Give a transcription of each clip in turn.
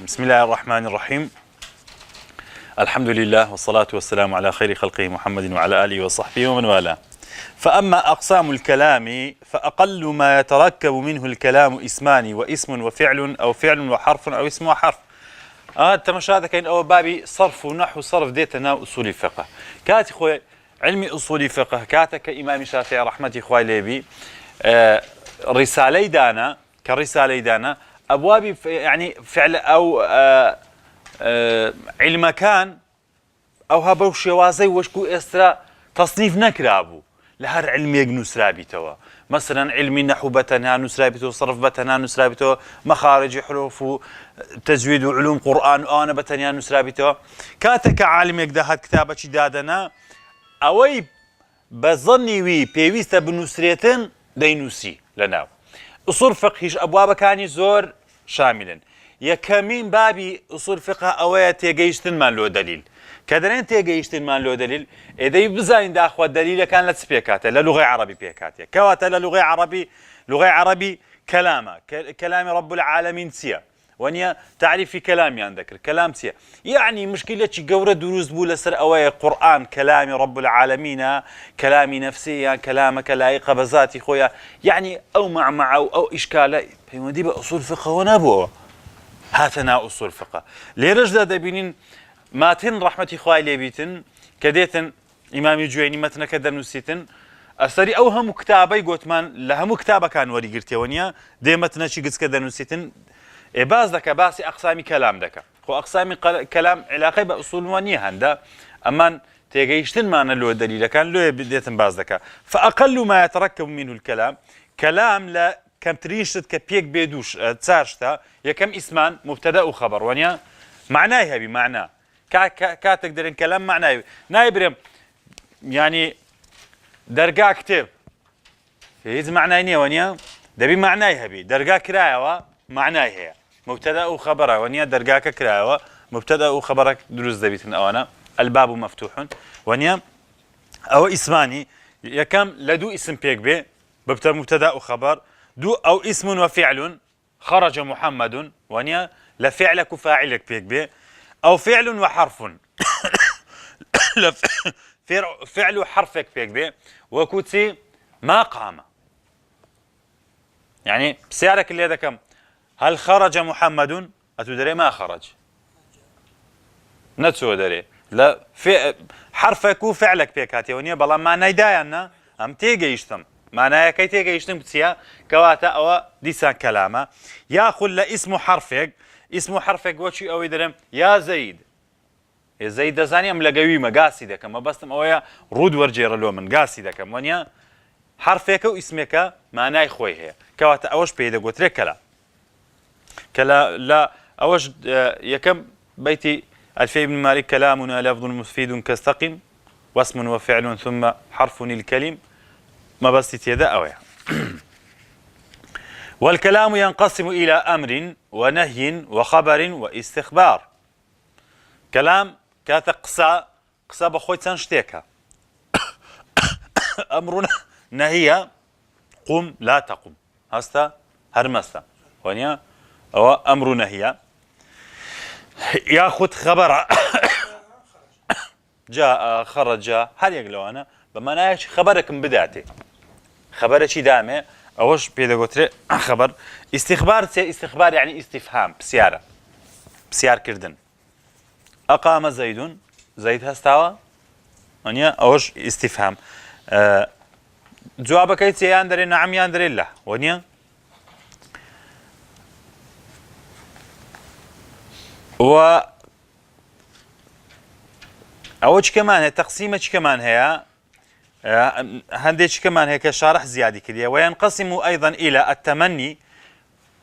بسم الله الرحمن الرحيم. الحمد لله والصلاة والسلام على خير خلقه محمد وعلى آله وصحبه ومن والاه. فأما أقسام الكلام فأقل ما يتركب منه الكلام اسمان واسم وفعل أو فعل وحرف أو اسم وحرف. تمشى هذا كاين أو بابي صرف ونحو صرف ديتنا أصول الفقه. كاتي خويا علمي أصول الفقه كاتك إمام الشافعي رحمة خويا ليبي رسالي دانا كرسالي دانا أبوابي يعني فعل أو علم كان أو هبو شوازي وشكو إسرا تصنيف نكرابو لهر علم يجنوس رابطه مثلا علم النحو بتنها نسرابته صرف بتنها نسرابته مخارج حروف تجويد وعلوم قرآن أنا بتنها نسرابته كاتك عالم يقدر كتابة دادنا أوي بظني وي بيويست بنسريتن دينوسي لنا أصول فقهش أبواب كاني زور شاملا يكمين بابي أصول فقه أويا تيجيشتن ما له دليل كدرين تيجيشتن ما له دليل إذا يبزاين داخل الدليل كان لا تسبيكاته لا لغة عربي بيكاته كواته لا لغة عربي كلام رب العالمين سيا ونيا تعريف في كلامي عندك الكلام سيا يعني مشكلة جورة دروس بولا سر أويا قرآن كلام رب العالمين كلامي نفسي كلامك لايق بذاتي خويا يعني أو مع أو إشكال دي بأصول فقه ونابوه هاتنا أصول فقه لرجل دبينين ماتن رحمة خويا ليبيتن كديتن إمام الجويني متن كدر نسيتن أسري أوهم كتابي قوتمان لهم كتابة كان وري قرتي ونيا ديمتنا شي قز كدر نسيتن باز دكا باسي أقسامي كلام دكا خو أقسامي كلام علاقة بأصول ونيا هندا أمان تيجيشتن معنا له دليل كان له بديتن باز دكا فأقل ما يتركب منه الكلام كلام لا كم تريشت كبيك بيدوش تساشتا يكم اسمان مبتدا وخبر ونيا معناه بمعنى كاتقدرين كلام معناه نايبرم يعني درجة كتب هيز معناه نيا ونيا دبي معناه بي درجة كراية معناه هي مبتدا وخبر ونيا درجة كراية مبتدا وخبرك دروز دبيتن أوانا الباب مفتوح ونيا أو اسماني يكم لدو اسم بيك بي مبتدا وخبر دو أو اسم وفعل خرج محمد ونيا لفعلك وفاعلك بيك بي أو فعل وحرف فعل حرفك بيك بي وكوتي ما قام يعني بسيارك اللي هذا كم هل خرج محمد أتدري ما خرج نتسو دري لا في حرفك وفعلك بيك هاتي ونيا بلا ما نيداينا أم تيجي يشتم معناها كي تيجي يشتم بتسيا كواتا أو ديسان كلامه ياخذ لاسم حرفك اسم حرفك وشي أو يدرم يا زيد يا زيد زاني أم لقوي ما قاسي ده كم بس أويا رود ورجير لو من قاسي ده كم ونيا حرفك واسمك معناه خوي هي كواتا أوش بيده قلت لك كلا لا أوش يكم بيتي ألفي بن مالك كلامنا لفظ مفيد كاستقم واسم وفعل ثم حرف الكلم ما بس تيدا أويا والكلام ينقسم إلى أمر ونهي وخبر واستخبار كلام كاتقصى قصى بخوي تنشتيكا أمرنا نهي قم لا تقم هستا هرمستا ونيا أو أمر نهي ياخذ خبر جاء خرج هل يقلو أنا بمعنى خبرك من بدايته خبر شي دامه اوش بيدا قلت خبر استخبار يعني استفهام بسيار كردن اقام زيد هستاوا انيا اوش استفهام جوابك ايتي ياندري نعم ياندري لا ونيا و اوش كمان تقسيمه كمان هي هنديش كمان هيك شارح زيادة كده. وينقسم أيضا إلى التمني،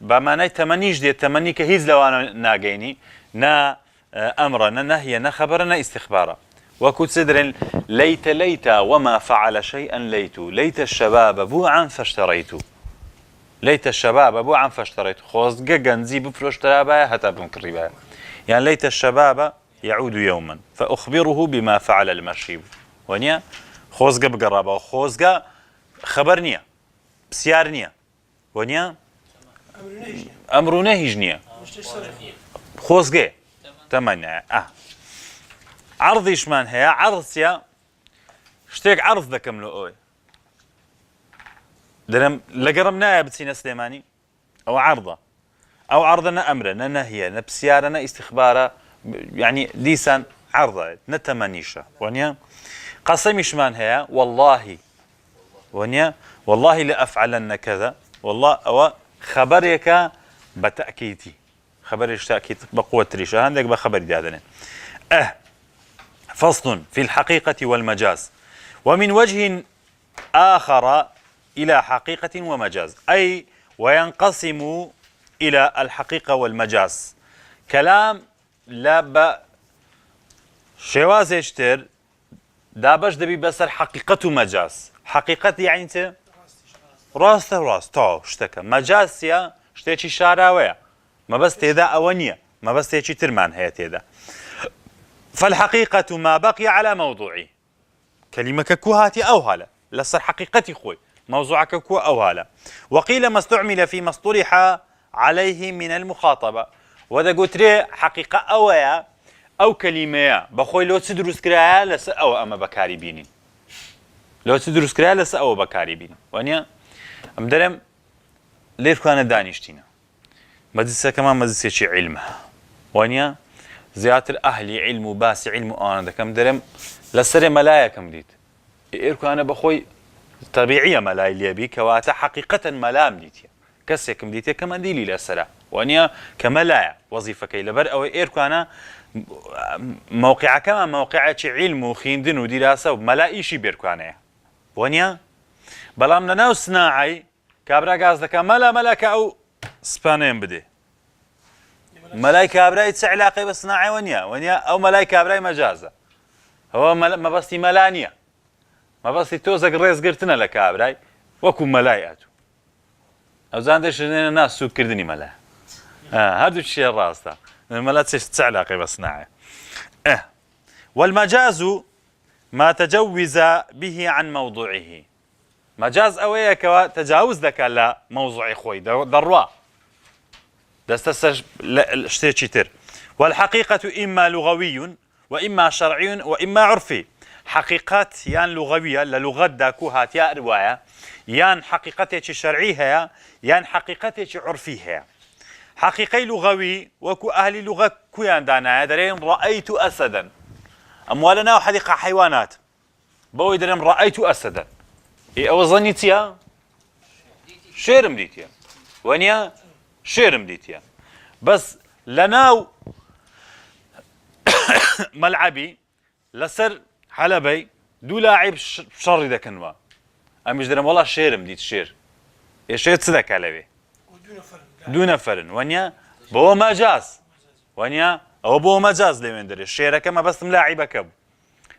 بمعنى تمنيش دي التمني كهيز لو أنا ناقيني نا أمرنا نهي خبرنا استخبارا. وكنت سدر ليت وما فعل شيئا ليت الشباب بوعا فاشتريت. ليت الشباب بوعا فاشتريت. خوز جنزي بفلوش ترابا حتى بمكربا. يعني ليت الشباب يعود يوما فأخبره بما فعل المشيب. ونيا خوزقة بقرابة وخوزقة خبرنيا بسيارنيا ونيا أمر نهيجنيا خوزقة تمنى عرض إيشمان هي عرض شتيك عرض ذكم له أوي درم لقربناها بتسينا سليماني أو عرضة أو عرضنا أمرنا نهي نبسيارنا استخباره يعني ليسان عرضة نتمنيشة ونيا قسم إيشمان هي والله ونيا والله لأفعلن كذا والله أو خبرك بتأكيدي خبر تأكيد بقوة ريشة عندك بخبر دادنا فصل في الحقيقة والمجاز. ومن وجه آخر إلى حقيقة ومجاز، أي وينقسم إلى الحقيقة والمجاز. كلام لا شواز يشتر دابش دبي بس الحقيقة ومجاز. حقيقة يعني انت راست تو اشتكى مجاز يا اشتكي شاراوية ما بس تيدا أونية ما بس تيجي ترمان هي تيدا. فالحقيقة ما بقي على موضوعي. كلمة ككو هاتي أو هلا لسر حقيقتي خوي موضوعك ككو أو هلا. وقيل ما استعمل في ما اصطلح عليه من المخاطبة. وذا قلت لي حقيقة أويا أو كلمة بخوي لو تدرس كراها لس أو أما بكاري بيني لو تدرس كراها لس أو بكاري بيني وانيا أمدرم ليش كان دانيشتينا مدرسة كمان مدرسة شيء علمها وانيا زيادة الأهلي علم وباس علم أنا كم درم لسر ملايا كم ديت إيركو أنا بخوي طبيعية ملاي اللي بي كواتا حقيقة ملام ديتيا كسي كم ديتيا كمان ديلي لسرا وانيا كملايا وظيفة كي لبر أو إيركو أنا موقع كمان موقع شيء علم وخيندن ودراسة وملاي شيء بيركو أنا وانيا بلام لنا صناعي كابرا قاصدك ملا أو سبانين بدي ملايكة أبراي علاقة بصناعي ونيا أو ملايكة أبراي مجازة هو ما بستي ملانية ما بستي توزق الرئيس قرتنا لك أبراي وكو ملايكته أو زاندش الناس سوق كردني ملا هذا الشيء الراستا الملا علاقة بصناعي والمجاز ما تجوز به عن موضوعه. مجاز أويك تجاوز ذاك لا موضوع خوي دروا دستسج اشتيتر. والحقيقة إما لغوي وإما شرعي وإما عرفي. حقيقات يان لغوية للغة داكوها يا رواية يان حقيقتك شرعيها يان حقيقتك عرفيها. حقيقي لغوي وكو أهل لغة كويان دانا درين رأيت أسدا أموالنا وحديقة حيوانات بوي درين رأيت أسدا إيه أو ظنيتيا شير مديتيا وانيا شير مديتيا بس لناو ملعبي لسر حلبي دو لاعب شر ذا كنوا أمش درم والله شير مديت شير شير تصدق عليه دون فرن وانيا بو مجاز وانيا أو بو مجاز لي من دري الشير كما بس ملاعب كبو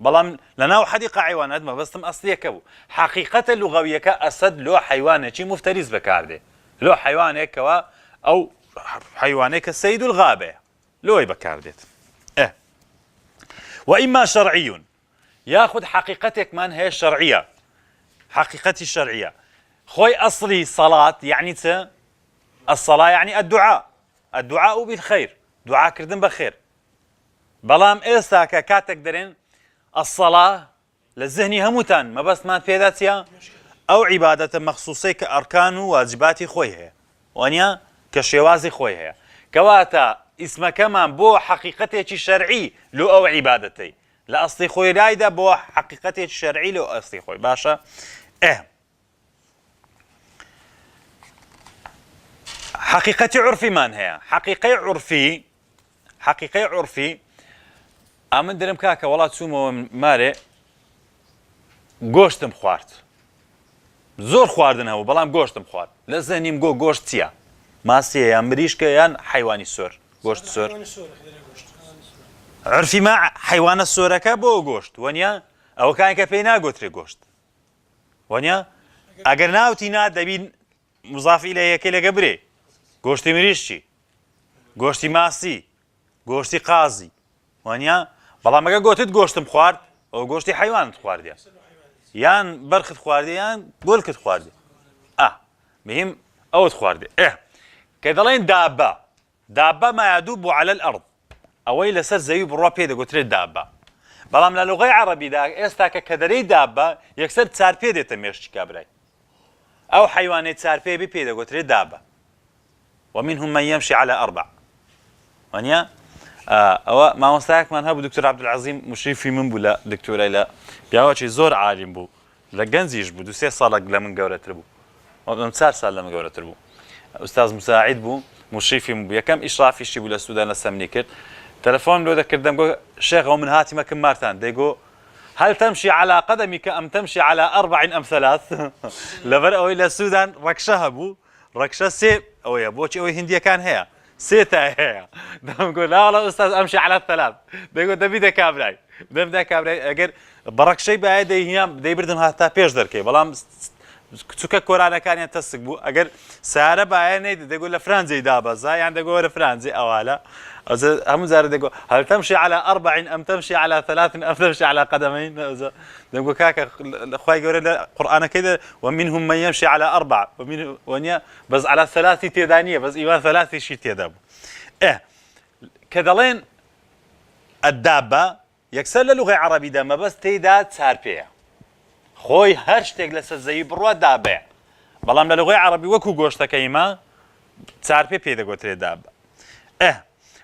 بلام لناو حديقة حيوانات ما بس أصلية كبو. حقيقة اللغوية كأسد لو حيوان شيء مفترس بكارده لو حيوان كوا أو حيوان كالسيد الغابة لو يبكاردت وإما شرعي ياخذ حقيقتك من هي الشرعية. حقيقتي الشرعية خوي أصلي صلاة يعني الصلاة يعني الدعاء بالخير دعاء كردن بخير بلام إيسا كاتك درين الصلاة للذهني هموتان ما بس ما تفيداتيا أو عبادة مخصوصة كأركان وواجبات خويها وانيا كشوازي خويها كواتا اسم كمان بو حقيقتي الشرعي لو أو عبادتي لا أصلي خوي رايدة بو حقيقتي الشرعي لو أصلي خوي باشا حقيقة عرفي من هي حقيقة عرفي أمن درم كاكا والله تسومو ماري گۆشتم خوارد زۆر خواردن هەبوو بەڵام گۆشتم خوارد لە زەنیم گۆشت چییە ماسیە یان مریشکە یان حیوانی سۆر گۆشت سۆر عرفی ما حیوانە سۆرەکە بۆ گۆشت وەنیە ئەوە کان کە پێی ناگۆترێ گۆشت وەنیە ئەگەر ناوتی نا دەبین مزافی لە یەکەی لەگە برێ گۆشتی مریشکی گۆشتی ماسی گۆشتی قازی وانیا بەڵام ئەگە گۆتت گۆشتم خوارد ئەو گۆشتی حیوانت خواردیە یان بەرخت خواردی یان گۆلکت خواردی مهم ئەوت خواردی کە دەڵێن دابە ما يدوب على الأرض ئەوەی لەسەر زەوی بڕوا پێ دەگوترێت دابە بەڵام لە لوغەی عەرەبیدا ئێستا کە دەرەی دابە یەکسەر چار پێ دێتە مێشتی کابرای ئەو حیوانەی چار پێ پێ دەگوترێت دابە ومنهم من يمشي على 4 وانیا ئەوە مامۆستایەکمان هەبوو دکتۆر عەبدولعەزیم مشریفی من بوو لە دکتۆرای لە پیاوەکی زۆر عالیم بوو لە گەنجیش بوو 2-3 ساڵێک لە من گەورەتر بوو 4 ساڵ لە من گەورەتر بوو ئوستاز مساعید بوو مشریفی من بوو یەکەم ئیشرافیشی بوو لە سوودان لە سەمنی کرد تەلەفۆن لۆ دەکردم گۆ شێخەوە من هاتیمەکەم مارتان دەیگۆ هل تمشي على قدمك أم تمشي على 4 أم 3 لەبەر ئەوەی لە سوودان ڕەکشە هەبوو ڕەکشە سێ ئەوەیە بۆچی ئەوەی هندیەکان هەیە سێ تا هەیە دەمگۆ لا والله ئوستاز ئەمشي على 3 دەیگۆ دەبیدە کابرای دەمدا کابرای ئەگەر بەڕەکشەی باە دەیبردم هاتا پێش دەرکەی بەڵام کچووکە کۆرانەکانیان تەسک بوو ئەگەر سارە باە نەیدە دەگۆ لە فرانزەی دابەزا یان دەگۆ وەرە فرانزی ئەوالە هەموو زارە دەگۆ هل تمشي على 4 أم تمشي على 3 أم تمشي على قدمين دەگۆ کاکە خوای گەورە لە قورئانەکەیدا ومنهم من يمشي على 4 وەنیا بەس على 3 تێدا نییە بەس ئیوان 3شی تێدا بوو کە دەڵێن ئەدابە یەکسەر لە لوغەی عەرەبیدا مەبەست تێیدا چار پێیە خۆی هەر شتێک لەسەر زەوی بڕوا دابەیە بەڵام لە لوغەی عەرەبی وەکو گۆشتەکەیمە چار پێ دەگوترێت دابە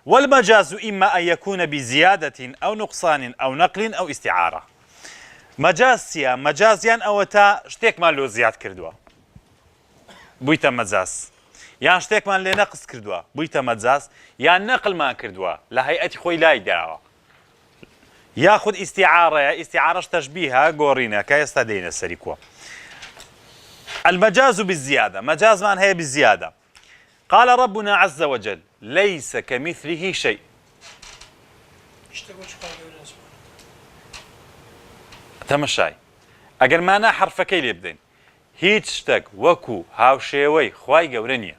والمجاز إما أن يكون بزيادة أو نقصان أو نقل أو استعارة مجاز سيا مجازيان أو تا شتێک مان لۆ زیاد کردووە بوویتە مەجاز یان شتێکمان لێ نەقص کردووە بوویتە مەجاز یان نەقلمان کردووە لە هەیئەتی خۆی لای داوە یاخود ئیستیعارەیە ئیستیعارەش تەشبیهە گۆڕینە کە ئێستا دێنە سەری کۆ المجاز بالزيادة مجازمان هي بالزيادة قال ربنا عز وجل ليس كمثله شيء تەمەشای ئەگەر مانا حرفەکەی لێ بدەین هیچ شتێک وەکو هاوشێوەی خوای گەورە نییە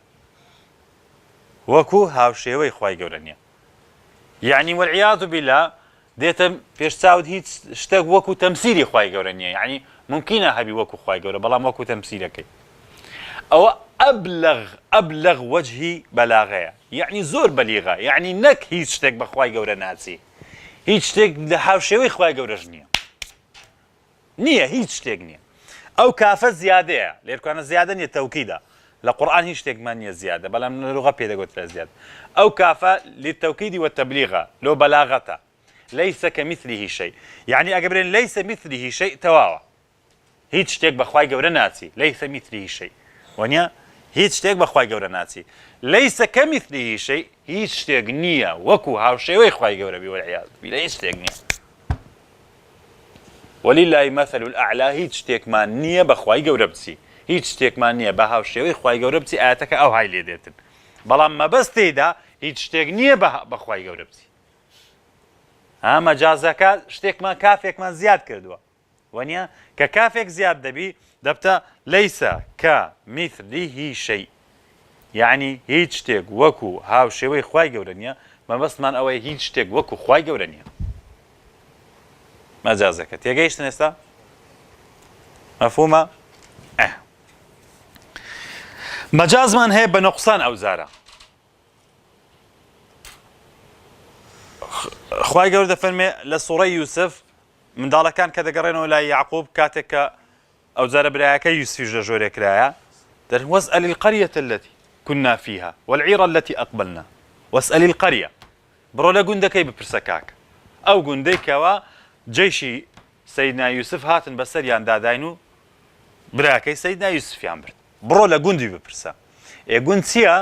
وەکو هاوشێوەی خوای گەورە نییە یعنی والعیاذ بالله دێتە پێشچاوت هیچ شتێک وەکو تەمسیلی خوای گەورە نییە یعنی ممکنە هەبی وەکو خوای گەورە بەڵام وەکو تەمسیلەکەی ئەوە ئەبلەغ وەجهی بەلاغەیە یعنی زۆر بەلیغە یعنی نەک هیچ شتێک بە خوای گەورە ناچی هیچ شتێک لە هاوشێوەی خوای گەورەش نییە هیچ شتێک نییە ئەو کافە زیادەیە لێرکوانە زیادە نیە تەوکیدە لە قورئان هیچ شتێکمان نییە زیادە بەڵام لە لوغە پێدەگوترێ زیاد ئەو کافە للتەوکید والتبلیغ لۆ بەلاغەتە ليس كمثله شيء يعني ئەگە بڵێن ليس مثله شيء تەواوە هیچ شتێک بە خوای گەورە ناچی ليس مثله شيء وانیا هیچ شتێک بە خوای گەورە ناچی ليس كمثله شيء هیچ شتێک نییە وەکو هاوشێوەی خوای گەورە بی والعیاذ بالله هیچ شتێک نییە ولله مثل الأعلى هیچ شتێکمان نییە بە خوای گەورە بچی هیچ شتێکمان نییە بە هاوشێوەی خوای گەورە بچی ئاەتەکە ئەو های لێ دێتن بەڵام مەبەست تێیدا هیچ شتێک نییە بە خوای گەورە بچی مەجازەکە شتێکمان کافێکمان زیاد کردووە وانیا کە کافێک زیاد دەبی دەبتە لەیسە کە مثلیه شەی یعنی هیچ شتێک وەکو هاوشێوەی خوای گەورە نییە مەبەستمان ئەوەی هیچ شتێک وەکو خوای گەورە نییە مەجازەکە تێگەیشتن ئێستا مەفهومە مەجازمان هەیە بە نوقسان ئەوزارە خوای گەورە دەفەرمێ لە سوڕەی یوسف منداڵەکان کە دەگەڕێنەوە لای یعقوب کاتێک کە ئەوجارە برایەکە یوسفیش لە ژۆرێ کرایە دەڵێن واسأل القرية التي كنا فيها والعير التي أقبلنا واسأل القرية بڕۆ لە گوندەکەی بپرسە کاک ئەو گوندەی کەوە جەیشی سەیدنا یوسف هاتن بەسەریان داداین و براکەی سەیدنا یوسفیان برد بڕۆ لە گوندی بپرسە گوند چییە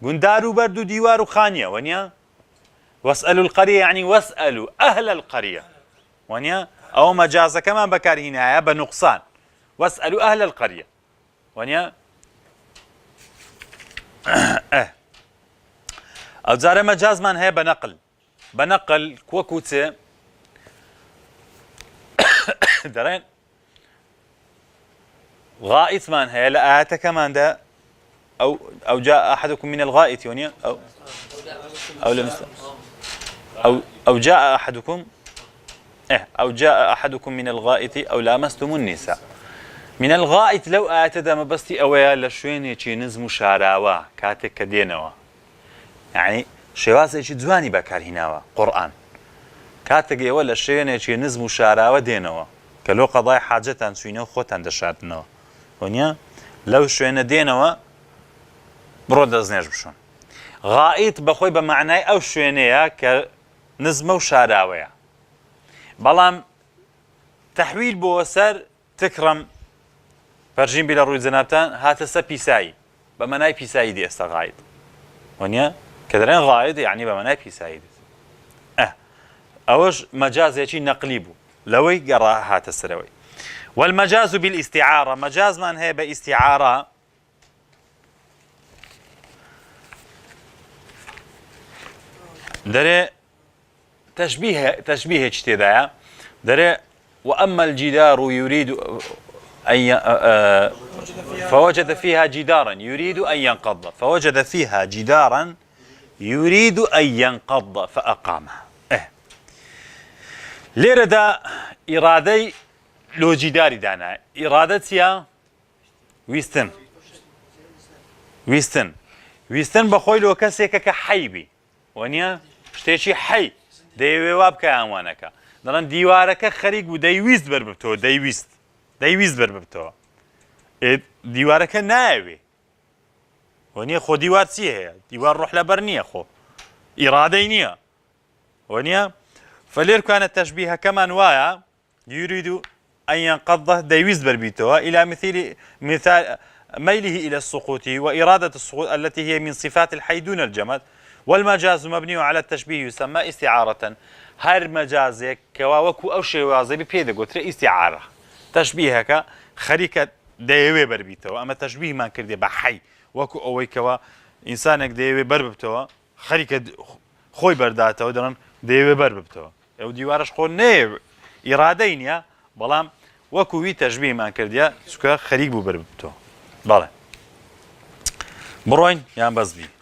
گوندار و بەرد و دیوار و خانیە وەنیا واسأل القرية يعني واسألوا أهل القرية وانيا أو مجاز كمان بكار هنا بنقصان واسألوا أهل القرية ونيا أو زار مجاز من هي بنقل كوكوتة درين غائط من هي لآت كمان ده أو جاء أحدكم من الغائط ونيا أو لمس أو جاء أحدكم أو جاء أحدكم من الغائط أو لامستم النساء من الغائط لو آتدا مبستي أويا لشويني شي نزم شاراوا كاتك كدينوا يعني شواز شي جواني بكار هناوا قرآن كاتك ولا شويني شي نزم شاراوا دينوا كلو قضايا حاجتان سوينو خوتان دشاتنوا ونيا لو شوينه دينوا برود دزنيش بشون غائط بخوي بمعنى أو شوينيا كنزم وشاراويا بلام تحويل بوسر تكرم فرجين بلا روي زنابتان هاتسا بيساي بمناي بيساي دي استا غايد ونيا كدرين غايد يعني بمناي بيساي دي اوش مجاز يجي نقليبو لوي قرا هاتسا لوي والمجاز بالاستعارة مجاز من هي باستعارة دري تشبيه اجتداء دري وأما الجدار يريد أن فوجد فيها جدارا يريد أن ينقض فوجد فيها جدارا يريد أن ينقض فأقامه ليردا إرادي لو جداري دانا إرادتيا ويستن بخوي لو كسيك كحيبي ونيا شتيشي حي دەیەوێ وا بکە ئەوانەکە دەڵێن دیوارەکە خەریک بوو دەیویست بەر ببتەوە دەیویست بەر ببتەوە دیوارەکە نایەوێ وەنیە خۆ دیوار چی هەیە دیوار ڕۆح لەبەر نییە خۆ ئیرادەی نییە وەنیە فلێر كانت تەشبیهەکەمان وایە يريد أن ينقضه دەیویست بەر بیتەوە إلى مثال ميله إلى السقوط وإرادة السقوط التي هي من صفات الحي دون الجماد والمجاز مبني على التشبيه يسمى استعارة هر مجازك كواوكو أو شيء واضح بيده قلت استعارة تشبيهك خريكة دايوي بربيته أما تشبيه ما كردي بحي وكو أوي كوا إنسانك دايوي برببته خريكة خوي برداته ودرن دايوي برببته أو ديوارش خو نيو إرادين يا بلام وكو وي تشبيه ما كردي سكا خريك بو برببته بلى بروين يا بزبي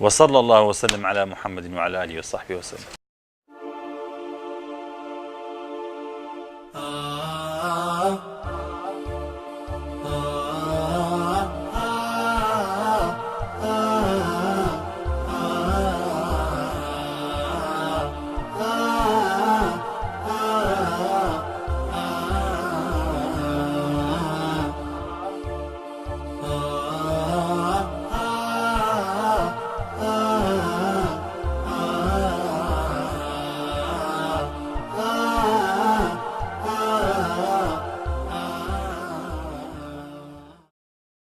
وصلى الله وسلم على محمد وعلى آله وصحبه وسلم